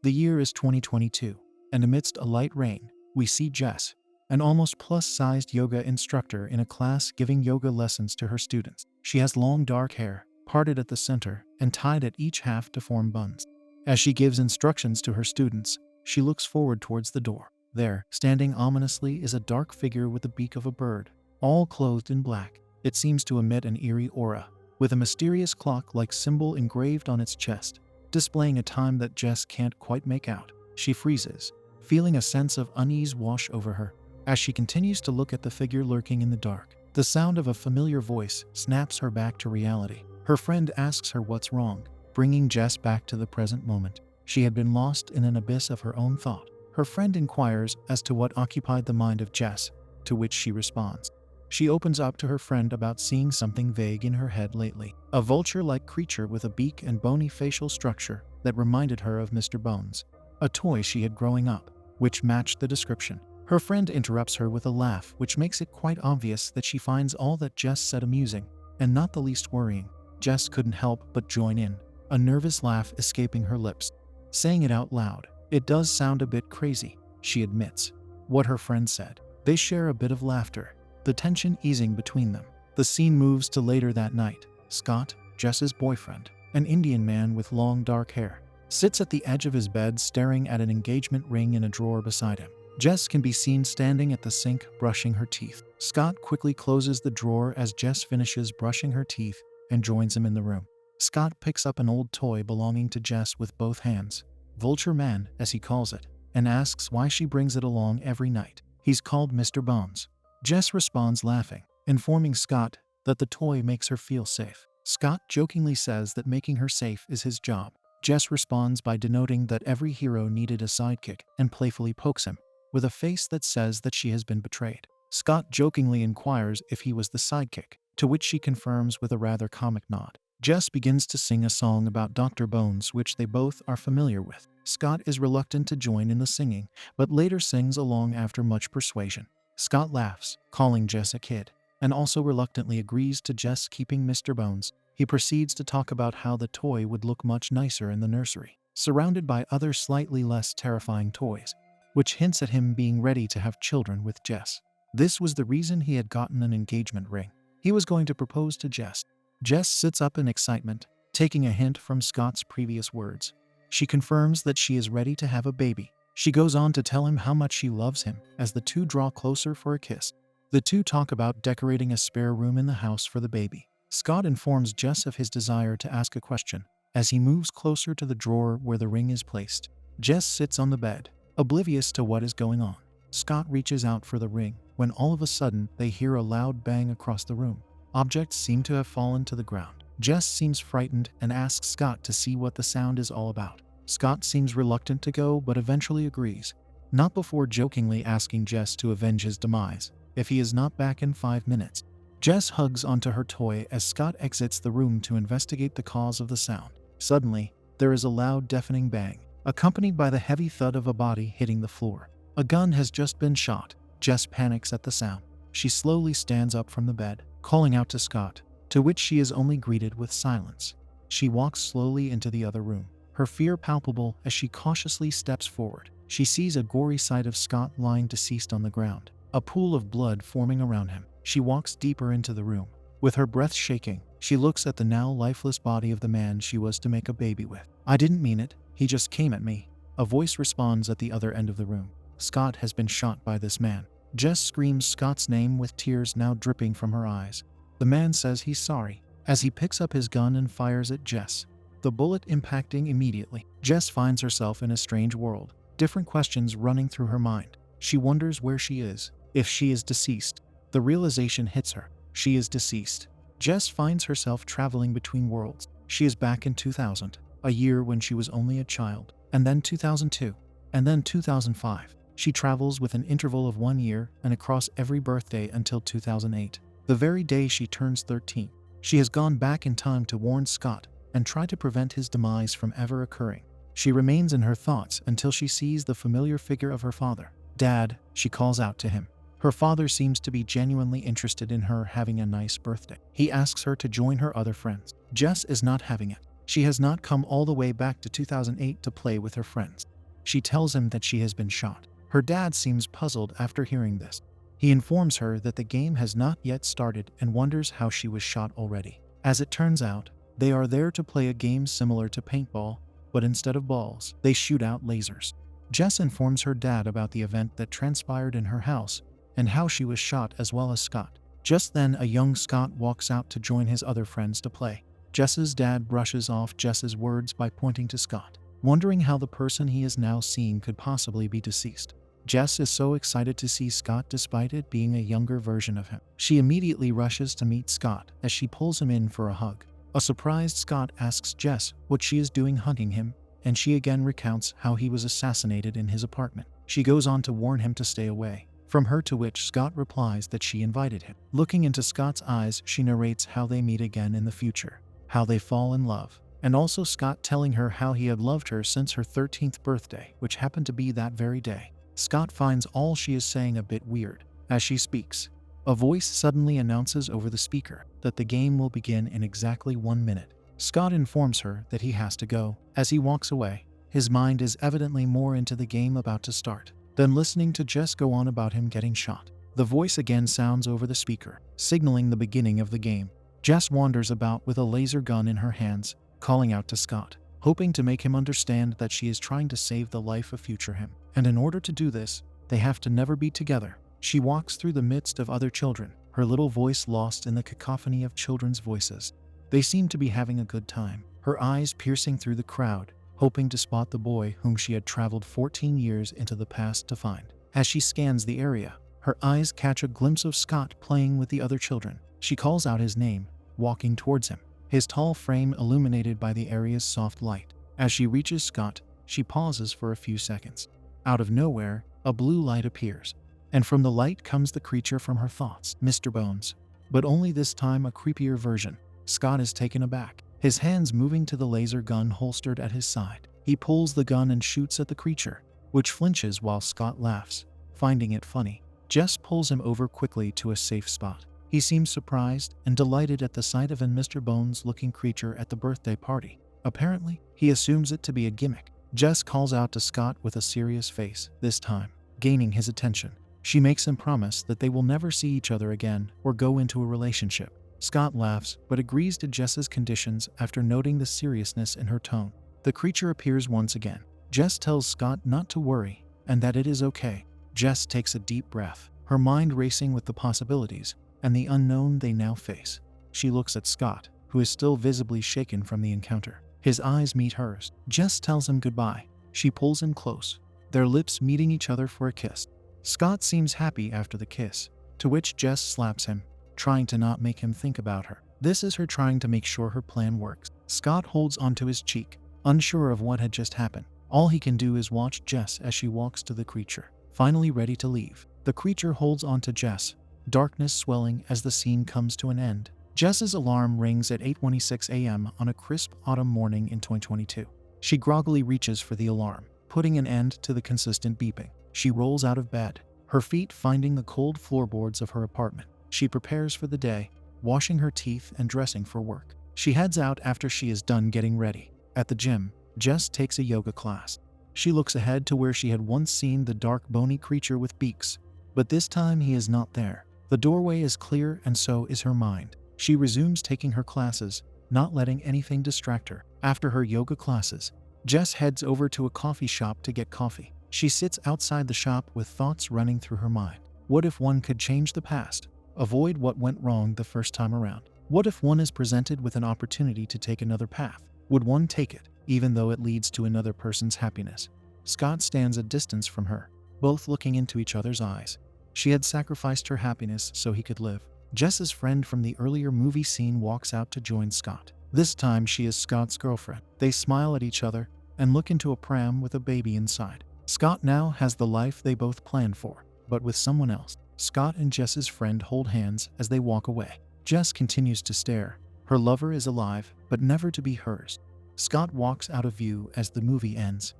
The year is 2022, and amidst a light rain, we see Jess, an almost plus-sized yoga instructor in a class giving yoga lessons to her students. She has long dark hair, parted at the center and tied at each half to form buns. As she gives instructions to her students, she looks forward towards the door. There, standing ominously, is a dark figure with the beak of a bird, all clothed in black. It seems to emit an eerie aura, with a mysterious clock-like symbol engraved on its chest, displaying a time that Jess can't quite make out. She freezes, feeling a sense of unease wash over her. As she continues to look at the figure lurking in the dark, the sound of a familiar voice snaps her back to reality. Her friend asks her what's wrong, bringing Jess back to the present moment. She had been lost in an abyss of her own thought. Her friend inquires as to what occupied the mind of Jess, to which she responds. She opens up to her friend about seeing something vague in her head lately. A vulture-like creature with a beak and bony facial structure that reminded her of Mr. Bones, a toy she had growing up, which matched the description. Her friend interrupts her with a laugh, which makes it quite obvious that she finds all that Jess said amusing, and not the least worrying. Jess couldn't help but join in, a nervous laugh escaping her lips. Saying it out loud, "It does sound a bit crazy," she admits what her friend said. They share a bit of laughter, the tension easing between them. The scene moves to later that night. Scott, Jess's boyfriend, an Indian man with long dark hair, sits at the edge of his bed staring at an engagement ring in a drawer beside him. Jess can be seen standing at the sink brushing her teeth. Scott quickly closes the drawer as Jess finishes brushing her teeth and joins him in the room. Scott picks up an old toy belonging to Jess with both hands, Vulture Man as he calls it, and asks why she brings it along every night. He's called Mr. Bones. Jess responds laughing, informing Scott that the toy makes her feel safe. Scott jokingly says that making her safe is his job. Jess responds by denoting that every hero needed a sidekick and playfully pokes him, with a face that says that she has been betrayed. Scott jokingly inquires if he was the sidekick, to which she confirms with a rather comic nod. Jess begins to sing a song about Dr. Bones, which they both are familiar with. Scott is reluctant to join in the singing, but later sings along after much persuasion. Scott laughs, calling Jess a kid, and also reluctantly agrees to Jess keeping Mr. Bones. He proceeds to talk about how the toy would look much nicer in the nursery, surrounded by other slightly less terrifying toys, which hints at him being ready to have children with Jess. This was the reason he had gotten an engagement ring. He was going to propose to Jess. Jess sits up in excitement, taking a hint from Scott's previous words. She confirms that she is ready to have a baby. She goes on to tell him how much she loves him as the two draw closer for a kiss. The two talk about decorating a spare room in the house for the baby. Scott informs Jess of his desire to ask a question as he moves closer to the drawer where the ring is placed. Jess sits on the bed, oblivious to what is going on. Scott reaches out for the ring when all of a sudden they hear a loud bang across the room. Objects seem to have fallen to the ground. Jess seems frightened and asks Scott to see what the sound is all about. Scott seems reluctant to go but eventually agrees, not before jokingly asking Jess to avenge his demise if he is not back in 5 minutes. Jess hugs onto her toy as Scott exits the room to investigate the cause of the sound. Suddenly, there is a loud deafening bang, accompanied by the heavy thud of a body hitting the floor. A gun has just been shot. Jess panics at the sound. She slowly stands up from the bed, calling out to Scott, to which she is only greeted with silence. She walks slowly into the other room, her fear palpable as she cautiously steps forward. She sees a gory sight of Scott lying deceased on the ground, a pool of blood forming around him. She walks deeper into the room. With her breath shaking, she looks at the now lifeless body of the man she was to make a baby with. "I didn't mean it, he just came at me," a voice responds at the other end of the room. Scott has been shot by this man. Jess screams Scott's name with tears now dripping from her eyes. The man says he's sorry, as he picks up his gun and fires at Jess, the bullet impacting immediately. Jess finds herself in a strange world, different questions running through her mind. She wonders where she is, if she is deceased. The realization hits her. She is deceased. Jess finds herself traveling between worlds. She is back in 2000, a year when she was only a child, and then 2002, and then 2005. She travels with an interval of 1 year and across every birthday until 2008, the very day she turns 13. She has gone back in time to warn Scott and try to prevent his demise from ever occurring. She remains in her thoughts until she sees the familiar figure of her father. "Dad," she calls out to him. Her father seems to be genuinely interested in her having a nice birthday. He asks her to join her other friends. Jess is not having it. She has not come all the way back to 2008 to play with her friends. She tells him that she has been shot. Her dad seems puzzled after hearing this. He informs her that the game has not yet started and wonders how she was shot already. As it turns out, they are there to play a game similar to paintball, but instead of balls, they shoot out lasers. Jess informs her dad about the event that transpired in her house and how she was shot, as well as Scott. Just then, a young Scott walks out to join his other friends to play. Jess's dad brushes off Jess's words by pointing to Scott, wondering how the person he is now seeing could possibly be deceased. Jess is so excited to see Scott despite it being a younger version of him. She immediately rushes to meet Scott as she pulls him in for a hug. A surprised Scott asks Jess what she is doing hugging him, and she again recounts how he was assassinated in his apartment. She goes on to warn him to stay away from her, to which Scott replies that she invited him. Looking into Scott's eyes, she narrates how they meet again in the future, how they fall in love, and also Scott telling her how he had loved her since her 13th birthday, which happened to be that very day. Scott finds all she is saying a bit weird. As she speaks, a voice suddenly announces over the speaker that the game will begin in exactly 1 minute. Scott informs her that he has to go. As he walks away, his mind is evidently more into the game about to start than listening to Jess go on about him getting shot. The voice again sounds over the speaker, signaling the beginning of the game. Jess wanders about with a laser gun in her hands, calling out to Scott, hoping to make him understand that she is trying to save the life of future him. And in order to do this, they have to never be together. She walks through the midst of other children, her little voice lost in the cacophony of children's voices. They seem to be having a good time, her eyes piercing through the crowd, hoping to spot the boy whom she had traveled 14 years into the past to find. As she scans the area, her eyes catch a glimpse of Scott playing with the other children. She calls out his name, walking towards him, his tall frame illuminated by the area's soft light. As she reaches Scott, she pauses for a few seconds. Out of nowhere, a blue light appears, and from the light comes the creature from her thoughts, Mr. Bones. But only this time a creepier version. Scott is taken aback, his hands moving to the laser gun holstered at his side. He pulls the gun and shoots at the creature, which flinches while Scott laughs, finding it funny. Jess pulls him over quickly to a safe spot. He seems surprised and delighted at the sight of an Mr. Bones-looking creature at the birthday party. Apparently, he assumes it to be a gimmick. Jess calls out to Scott with a serious face, this time gaining his attention. She makes him promise that they will never see each other again or go into a relationship. Scott laughs, but agrees to Jess's conditions after noting the seriousness in her tone. The creature appears once again. Jess tells Scott not to worry and that it is okay. Jess takes a deep breath, her mind racing with the possibilities and the unknown they now face. She looks at Scott, who is still visibly shaken from the encounter. His eyes meet hers. Jess tells him goodbye. She pulls him close, their lips meeting each other for a kiss. Scott seems happy after the kiss, to which Jess slaps him, trying to not make him think about her. This is her trying to make sure her plan works. Scott holds onto his cheek, unsure of what had just happened. All he can do is watch Jess as she walks to the creature, finally ready to leave. The creature holds onto Jess, darkness swelling as the scene comes to an end. Jess's alarm rings at 8:26 a.m. on a crisp autumn morning in 2022. She groggily reaches for the alarm, putting an end to the consistent beeping. She rolls out of bed, her feet finding the cold floorboards of her apartment. She prepares for the day, washing her teeth and dressing for work. She heads out after she is done getting ready. At the gym, Jess takes a yoga class. She looks ahead to where she had once seen the dark bony creature with beaks, but this time he is not there. The doorway is clear and so is her mind. She resumes taking her classes, not letting anything distract her. After her yoga classes, Jess heads over to a coffee shop to get coffee. She sits outside the shop with thoughts running through her mind. What if one could change the past? Avoid what went wrong the first time around? What if one is presented with an opportunity to take another path? Would one take it, even though it leads to another person's happiness? Scott stands a distance from her, both looking into each other's eyes. She had sacrificed her happiness so he could live. Jess's friend from the earlier movie scene walks out to join Scott. This time she is Scott's girlfriend. They smile at each other and look into a pram with a baby inside. Scott now has the life they both planned for, but with someone else. Scott and Jess's friend hold hands as they walk away. Jess continues to stare. Her lover is alive, but never to be hers. Scott walks out of view as the movie ends.